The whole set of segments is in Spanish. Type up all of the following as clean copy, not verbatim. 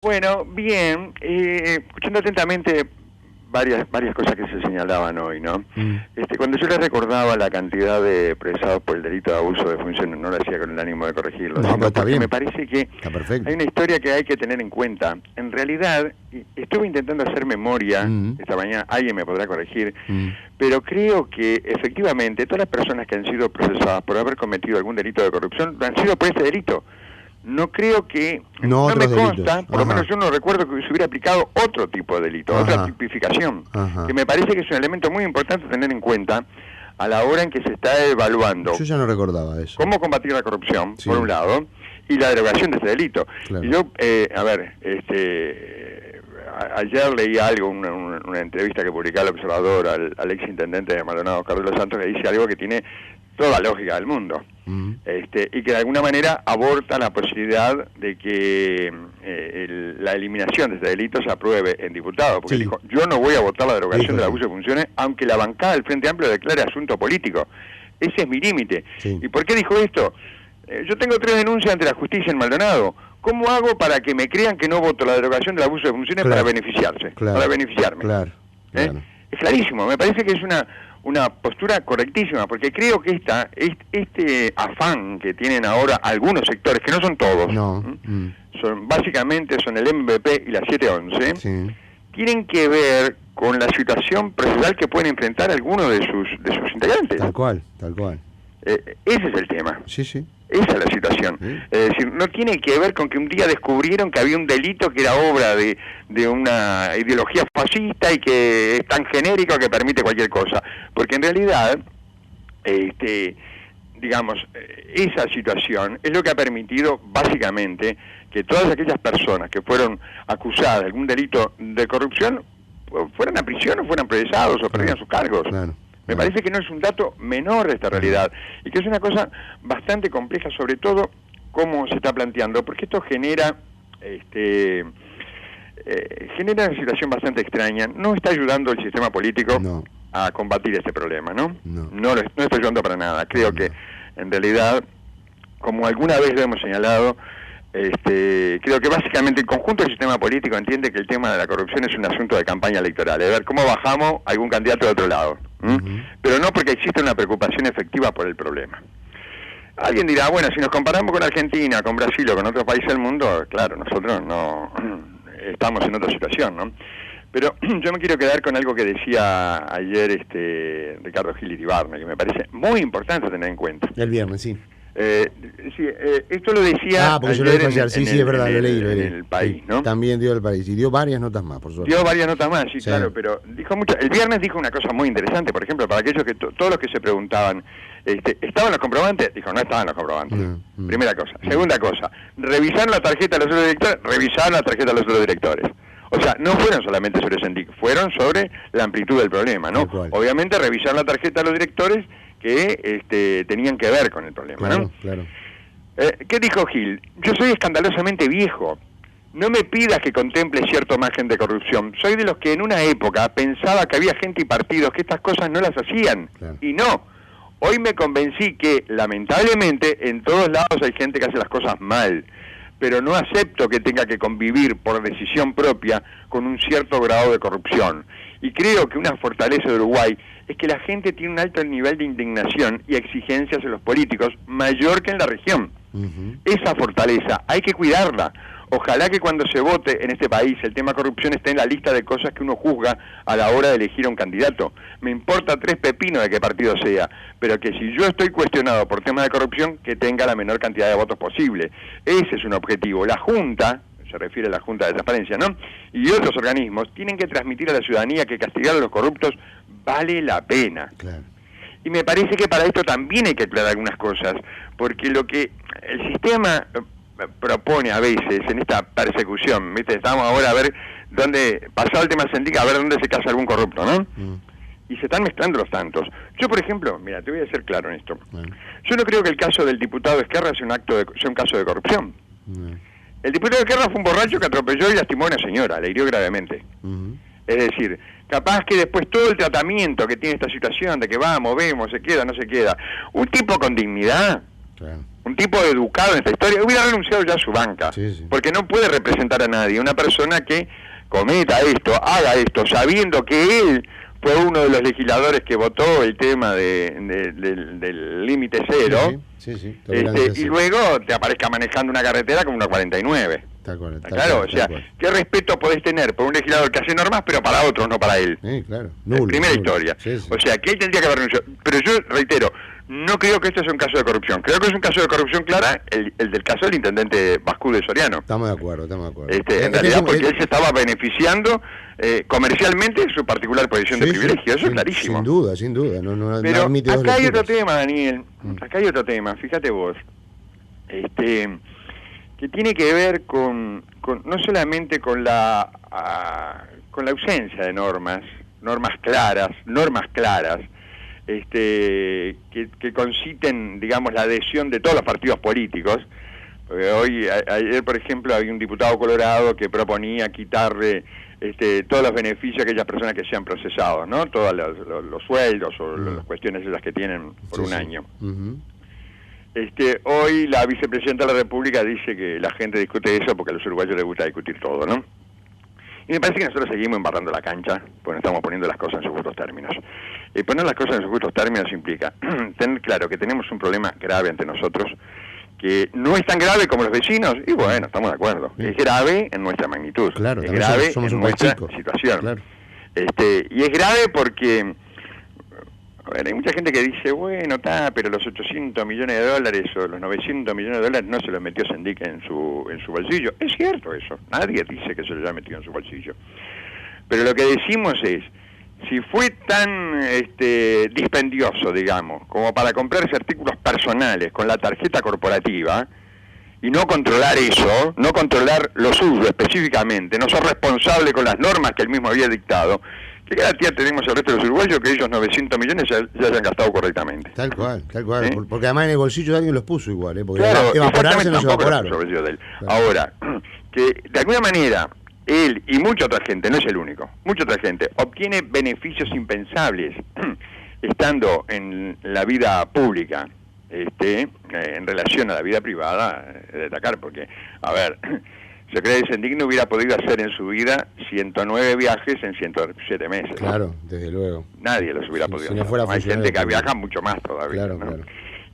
Bueno, bien, escuchando atentamente varias cosas que se señalaban hoy, ¿no? Cuando yo les recordaba la cantidad de procesados por el delito de abuso de función, no lo hacía con el ánimo de corregirlo, no, sino está porque bien. me parece que hay una historia que hay que tener en cuenta. En realidad, estuve intentando hacer memoria esta mañana, alguien me podrá corregir, pero creo que efectivamente todas las personas que han sido procesadas por haber cometido algún delito de corrupción han sido por este delito. No creo que, no me consta, delitos. por lo menos yo no recuerdo que se hubiera aplicado otro tipo de delito, otra tipificación, que me parece que es un elemento muy importante tener en cuenta a la hora en que se está evaluando. Yo ya no recordaba eso. Cómo combatir la corrupción, por un lado, y la derogación de este delito. Claro. Y yo, ayer leí algo, una entrevista que publicaba El Observador al exintendente de Maldonado, Carlos Santos, que dice algo que tiene toda la lógica del mundo, y que de alguna manera aborta la posibilidad de que la eliminación de este delito se apruebe en diputados, porque dijo, yo no voy a votar la derogación del abuso de funciones, aunque la bancada del Frente Amplio declare asunto político. Ese es mi límite. ¿Y por qué dijo esto? Yo tengo 3 denuncias ante la justicia en Maldonado. ¿Cómo hago para que me crean que no voto la derogación del abuso de funciones para beneficiarse? Para beneficiarme. Es clarísimo, me parece que es una postura correctísima, porque creo que este afán que tienen ahora algunos sectores, que no son todos, básicamente son el MVP y la 711, tienen que ver con la situación procesal que pueden enfrentar algunos de sus integrantes. Tal cual. Ese es el tema. Esa es la situación. Es decir, no tiene que ver con que un día descubrieron que había un delito que era obra de una ideología fascista y que es tan genérico que permite cualquier cosa. Porque en realidad, esa situación es lo que ha permitido básicamente que todas aquellas personas que fueron acusadas de algún delito de corrupción fueran a prisión o fueran procesados o perdieran sus cargos. Me parece que no es un dato menor de esta realidad y que es una cosa bastante compleja, sobre todo cómo se está planteando, porque esto genera una situación bastante extraña. No está ayudando el sistema político a combatir este problema, ¿no está ayudando para nada. Creo que en realidad, como alguna vez lo hemos señalado, creo que básicamente el conjunto del sistema político entiende que el tema de la corrupción es un asunto de campaña electoral, de ver cómo bajamos a algún candidato de otro lado, pero no porque existe una preocupación efectiva por el problema. Alguien dirá, bueno, si nos comparamos con Argentina, con Brasil o con otros países del mundo, claro, nosotros no estamos en otra situación, ¿no? Pero yo me quiero quedar con algo que decía ayer Ricardo Gil Iribarne, que me parece muy importante tener en cuenta. El viernes, sí. Esto lo decía porque yo lo dije ayer, es verdad, lo leí. En El País, ¿no? También dio El País, y dio varias notas más, por suerte. Dio varias notas más, sí, claro, pero dijo mucho. El viernes dijo una cosa muy interesante, por ejemplo, para aquellos que todos los que se preguntaban, ¿estaban los comprobantes? Dijo, no estaban los comprobantes. Primera cosa. Segunda cosa, revisaron la tarjeta de los otros directores, revisaron la tarjeta de los otros directores. O sea, no fueron solamente sobre Sendic, fueron sobre la amplitud del problema, ¿no? Obviamente revisaron la tarjeta de los directores que tenían que ver con el problema, ¿no? ¿Qué dijo Gil? Yo soy escandalosamente viejo. No me pidas que contemple cierto margen de corrupción. Soy de los que en una época pensaba que había gente y partidos que estas cosas no las hacían. Y no. Hoy me convencí que, lamentablemente, en todos lados hay gente que hace las cosas mal. Pero no acepto que tenga que convivir por decisión propia con un cierto grado de corrupción. Y creo que una fortaleza de Uruguay es que la gente tiene un alto nivel de indignación y exigencias en los políticos mayor que en la región. Esa fortaleza hay que cuidarla. Ojalá que cuando se vote en este país el tema corrupción esté en la lista de cosas que uno juzga a la hora de elegir a un candidato. Me importa 3 pepinos de qué partido sea, pero que si yo estoy cuestionado por temas de corrupción, que tenga la menor cantidad de votos posible. Ese es un objetivo. La Junta, se refiere a la Junta de Transparencia, ¿no?, y otros organismos tienen que transmitir a la ciudadanía que castigar a los corruptos vale la pena. Y me parece que para esto también hay que aclarar algunas cosas, porque lo que el sistema propone a veces en esta persecución, ¿viste? Estamos ahora a ver dónde, pasado el tema Sendic, a ver dónde se casa algún corrupto, ¿no? Y se están mezclando los tantos. Yo, por ejemplo, mira, te voy a ser claro en esto. Yo no creo que el caso del diputado Ezquerra sea un caso de corrupción. El diputado Ezquerra fue un borracho que atropelló y lastimó a una señora, le hirió gravemente. Es decir, capaz que después todo el tratamiento que tiene esta situación de que vamos, vemos, se queda, no se queda, un tipo con dignidad, un tipo educado en esta historia, hubiera renunciado ya a su banca, porque no puede representar a nadie, una persona que cometa esto, haga esto, sabiendo que él fue uno de los legisladores que votó el tema del límite cero, y luego te aparezca manejando una carretera como una 49. Claro, o sea, ¿qué respeto podés tener por un legislador que hace normas, pero para otros, no para él? Claro. Primera historia. O sea, que él tendría que haber renunciado. Pero yo reitero, no creo que esto sea un caso de corrupción. Creo que es un caso de corrupción clara, el del caso del intendente Bascú de Soriano. Estamos de acuerdo. En realidad, porque él se estaba beneficiando comercialmente de su particular posición de privilegio. Eso es clarísimo. Sin duda. No pero admite acá hay otro tema, Daniel. Acá hay otro tema. Fíjate vos. Que tiene que ver con no solamente con la ausencia de normas claras, que conciten, digamos, la adhesión de todos los partidos políticos. Porque ayer, por ejemplo, había un diputado colorado que proponía quitarle todos los beneficios a aquellas personas que sean procesados, ¿no? Todos los sueldos o las cuestiones esas que tienen por un año. Hoy la vicepresidenta de la República dice que la gente discute eso porque a los uruguayos les gusta discutir todo, ¿no? Y me parece que nosotros seguimos embarrando la cancha, porque no estamos poniendo las cosas en sus justos términos. Y poner las cosas en sus justos términos implica tener claro que tenemos un problema grave ante nosotros, que no es tan grave como los vecinos, y bueno, estamos de acuerdo. Es grave en nuestra magnitud, claro, es grave en nuestra situación. Claro. Y es grave porque... A ver, hay mucha gente que dice, bueno, pero los 800 millones de dólares o los 900 millones de dólares no se los metió Sendic en su bolsillo. Es cierto eso, nadie dice que se los haya metido en su bolsillo. Pero lo que decimos es, si fue tan dispendioso, digamos, como para comprarse artículos personales con la tarjeta corporativa, y no controlar eso, no controlar lo suyo específicamente, no ser responsable con las normas que él mismo había dictado, ¿qué garantía tenemos el resto de los uruguayos que ellos 900 millones ya hayan gastado correctamente? Tal cual. Porque además en el bolsillo de alguien los puso igual, porque evaporarse no se evaporaron. Claro. Ahora, que de alguna manera él y mucha otra gente, no es el único, mucha otra gente obtiene beneficios impensables estando en la vida pública, en relación a la vida privada, destacar, porque, a ver... Se cree que Sendic no hubiera podido hacer en su vida 109 viajes en 107 meses. Claro, desde luego. Nadie los hubiera podido hacer. No hay gente que viaja mucho más todavía. Claro.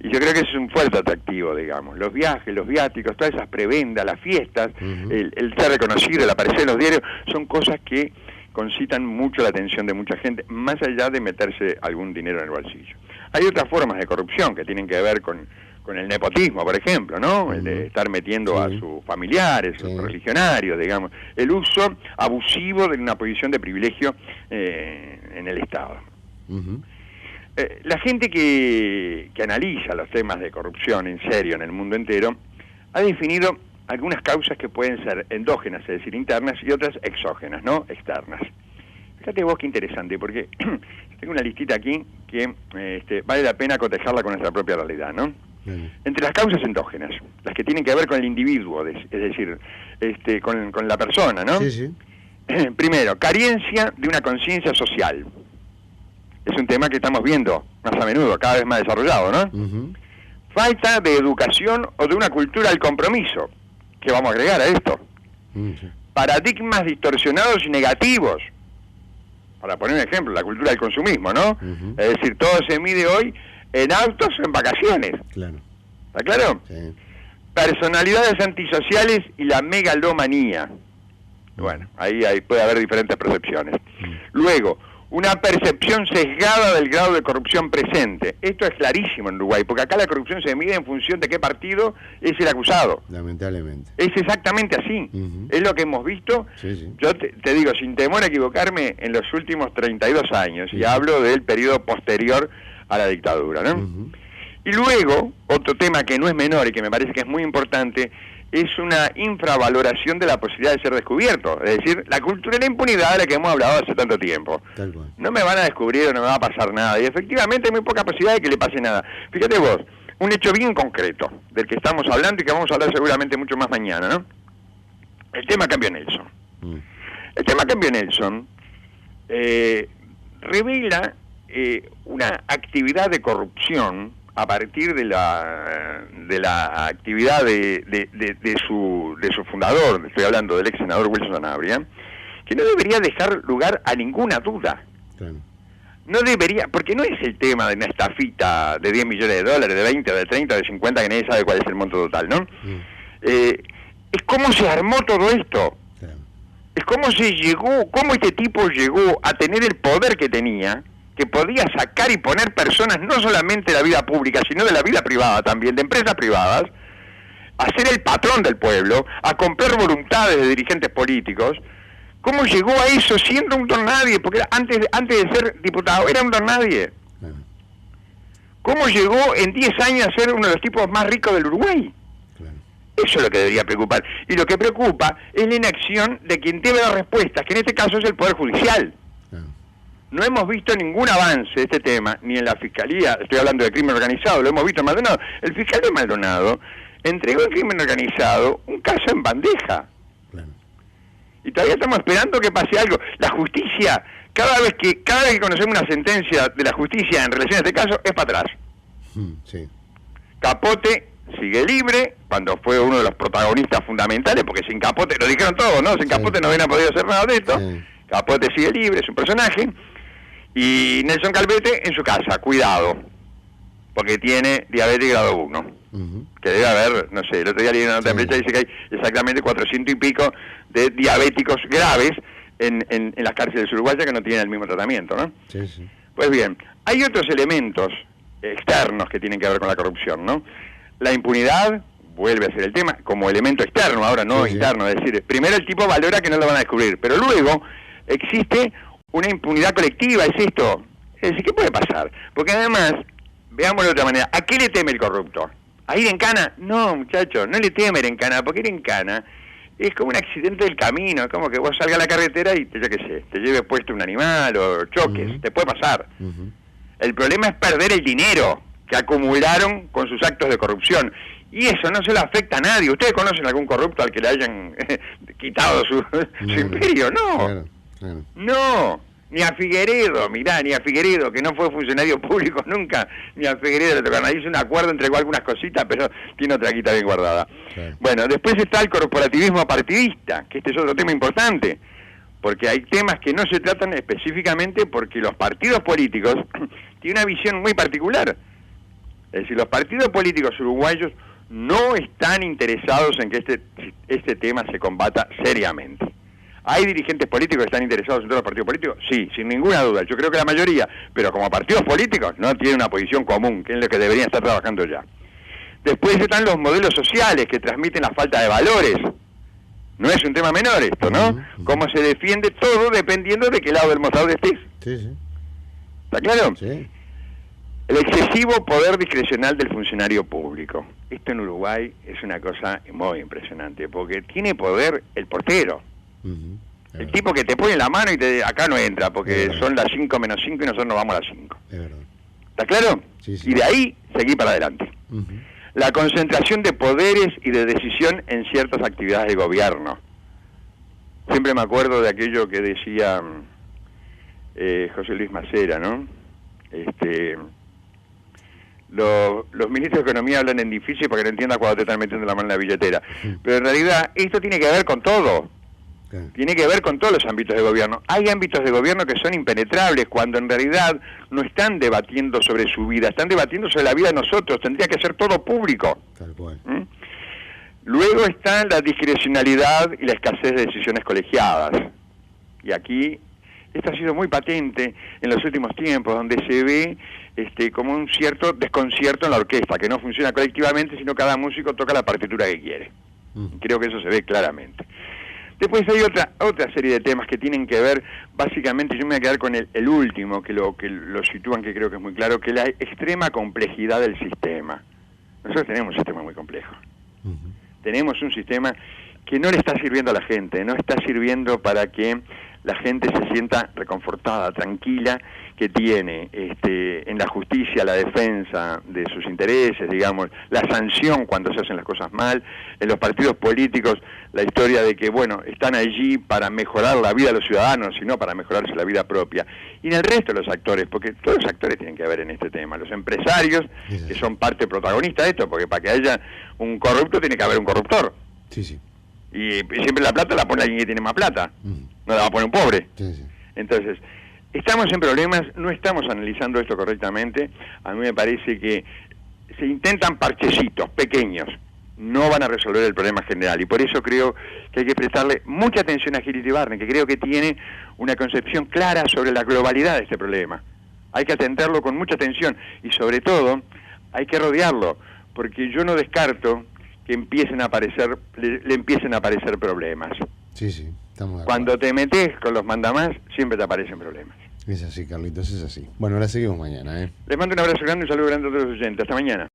Y yo creo que eso es un fuerte atractivo, digamos. Los viajes, los viáticos, todas esas prebendas, las fiestas, el ser reconocido, el aparecer en los diarios, son cosas que concitan mucho la atención de mucha gente, más allá de meterse algún dinero en el bolsillo. Hay otras formas de corrupción que tienen que ver con el nepotismo, por ejemplo, ¿no? El de estar metiendo a sus familiares, sus religionarios, digamos. El uso abusivo de una posición de privilegio en el Estado. La gente que analiza los temas de corrupción en serio en el mundo entero ha definido algunas causas que pueden ser endógenas, es decir, internas, y otras exógenas, ¿no? Externas. Fíjate vos qué interesante, porque tengo una listita aquí que vale la pena cotejarla con nuestra propia realidad, ¿no? Entre las causas endógenas, las que tienen que ver con el individuo, es decir, con la persona, ¿no? Primero, carencia de una conciencia social. Es un tema que estamos viendo más a menudo, cada vez más desarrollado, ¿no? Falta de educación o de una cultura del compromiso. ¿Qué vamos a agregar a esto? Paradigmas distorsionados y negativos. Para poner un ejemplo, la cultura del consumismo, ¿no? Es decir, todo se mide hoy en autos o en vacaciones. Claro. ¿Está claro? Sí. Personalidades antisociales y la megalomanía. Bueno, ahí puede haber diferentes percepciones. Luego, una percepción sesgada del grado de corrupción presente. Esto es clarísimo en Uruguay, porque acá la corrupción se mide en función de qué partido es el acusado. Lamentablemente. Es exactamente así. Es lo que hemos visto. Yo te digo, sin temor a equivocarme, en los últimos 32 años, y hablo del periodo posterior a la dictadura, ¿no? Y luego, otro tema que no es menor y que me parece que es muy importante, es una infravaloración de la posibilidad de ser descubierto. Es decir, la cultura de la impunidad de la que hemos hablado hace tanto tiempo. No me van a descubrir o no me va a pasar nada. Y efectivamente hay muy poca posibilidad de que le pase nada. Fíjate vos, un hecho bien concreto del que estamos hablando y que vamos a hablar seguramente mucho más mañana, ¿no? El tema Cambio Nelson. El tema Cambio Nelson revela una actividad de corrupción a partir de la actividad de su fundador, estoy hablando del ex senador Wilson Sanabria, que no debería dejar lugar a ninguna duda. Claro. No debería, porque no es el tema de una estafita de 10 millones de dólares, de 20, de 30, de 50, que nadie sabe cuál es el monto total, ¿no? Es cómo se armó todo esto. Claro. Es cómo se llegó, cómo este tipo llegó a tener el poder que tenía, que podía sacar y poner personas no solamente de la vida pública, sino de la vida privada también, de empresas privadas, a ser el patrón del pueblo, a comprar voluntades de dirigentes políticos. ¿Cómo llegó a eso siendo un don nadie? Porque antes de ser diputado era un don nadie. ¿Cómo llegó en 10 años a ser uno de los tipos más ricos del Uruguay? Claro. Eso es lo que debería preocupar. Y lo que preocupa es la inacción de quien debe dar respuestas, que en este caso es el Poder Judicial. Claro. No hemos visto ningún avance de este tema, ni en la Fiscalía, estoy hablando de crimen organizado, lo hemos visto en Maldonado. El fiscal de Maldonado entregó en crimen organizado un caso en bandeja. Claro. Y todavía estamos esperando que pase algo. La justicia, cada vez que conocemos una sentencia de la justicia en relación a este caso, es para atrás. Sí. Capote sigue libre, cuando fue uno de los protagonistas fundamentales, porque sin Capote, lo dijeron todos, ¿no? Sin Capote no hubieran podido hacer nada de esto. Sí. Capote sigue libre, es un personaje. Y Nelson Calvete en su casa, cuidado, porque tiene diabetes grado 1. Que debe haber, no sé, el otro día leí una nota de prensa, dice que hay exactamente 400 y pico de diabéticos graves en las cárceles uruguayas que no tienen el mismo tratamiento, ¿no? Sí, sí. Pues bien, hay otros elementos externos que tienen que ver con la corrupción, ¿no? La impunidad vuelve a ser el tema como elemento externo, ahora no interno, es decir, primero el tipo valora que no lo van a descubrir, pero luego existe una impunidad colectiva, es esto. Es decir, ¿qué puede pasar? Porque además, veámoslo de otra manera, ¿a qué le teme el corrupto? ¿A ir en cana? No, muchachos, no le teme ir en cana, porque ir en cana es como un accidente del camino, es como que vos salgas a la carretera y, yo qué sé, te lleve puesto un animal o choques, te puede pasar. El problema es perder el dinero que acumularon con sus actos de corrupción. Y eso no se le afecta a nadie. ¿Ustedes conocen algún corrupto al que le hayan quitado su imperio? No. Claro. No. Ni a Figueredo, mirá, ni a Figueredo, que no fue funcionario público nunca, ni a Figueredo le tocaron. Hizo un acuerdo, entregó algunas cositas, pero tiene otra quita bien guardada. Claro. Bueno, después está el corporativismo partidista, que este es otro tema importante, porque hay temas que no se tratan específicamente porque los partidos políticos tienen una visión muy particular. Es decir, los partidos políticos uruguayos no están interesados en que este tema se combata seriamente. ¿Hay dirigentes políticos que están interesados en todos los partidos políticos? Sí, sin ninguna duda. Yo creo que la mayoría, pero como partidos políticos no tienen una posición común, que es lo que deberían estar trabajando ya. Después están los modelos sociales que transmiten la falta de valores. No es un tema menor esto, ¿no? Cómo se defiende todo dependiendo de qué lado del mostrador estés. Sí. ¿Está claro? Sí. El excesivo poder discrecional del funcionario público. Esto en Uruguay es una cosa muy impresionante, porque tiene poder el portero. El tipo que te pone la mano y te acá no entra, porque son las 5 menos 5 y nosotros nos vamos a las 5. Es verdad. ¿Está claro? Sí. Y de ahí seguir para adelante. La concentración de poderes y de decisión en ciertas actividades de gobierno. Siempre me acuerdo de aquello que decía José Luis Macera, ¿no? Los ministros de Economía hablan en difícil para que no entiendas cuando te están metiendo la mano en la billetera. Pero en realidad esto tiene que ver con todo. Tiene que ver con todos los ámbitos de gobierno. Hay ámbitos de gobierno que son impenetrables cuando en realidad no están debatiendo sobre su vida, están debatiendo sobre la vida de nosotros. Tendría que ser todo público. Tal cual. Luego está la discrecionalidad y la escasez de decisiones colegiadas. Y aquí esto ha sido muy patente en los últimos tiempos, donde se ve como un cierto desconcierto en la orquesta, que no funciona colectivamente, sino cada músico toca la partitura que quiere. Creo que eso se ve claramente. Después hay otra serie de temas que tienen que ver, básicamente, yo me voy a quedar con el último, que lo sitúan, que creo que es muy claro, que la extrema complejidad del sistema. Nosotros tenemos un sistema muy complejo. Tenemos un sistema que no le está sirviendo a la gente, no está sirviendo para que la gente se sienta reconfortada, tranquila, que tiene en la justicia la defensa de sus intereses, digamos, la sanción cuando se hacen las cosas mal, en los partidos políticos la historia de que, bueno, están allí para mejorar la vida de los ciudadanos y no para mejorarse la vida propia. Y en el resto de los actores, porque todos los actores tienen que ver en este tema, los empresarios, que son parte protagonista de esto, porque para que haya un corrupto tiene que haber un corruptor. Sí, sí. Y siempre la plata la pone alguien que tiene más plata, no la va a poner un pobre. Sí, sí. Entonces, estamos en problemas, no estamos analizando esto correctamente. A mí me parece que se intentan parchecitos pequeños, no van a resolver el problema general, y por eso creo que hay que prestarle mucha atención a Gil Iribarren, que creo que tiene una concepción clara sobre la globalidad de este problema. Hay que atenderlo con mucha atención, y sobre todo, hay que rodearlo, porque yo no descarto que empiecen a aparecer, le empiecen a aparecer problemas. Sí, sí, estamos de acuerdo. Cuando te metes con los mandamás, siempre te aparecen problemas. Es así, Carlitos, es así. Bueno, la seguimos mañana, ¿eh? Les mando un abrazo grande y un saludo grande a todos los oyentes. Hasta mañana.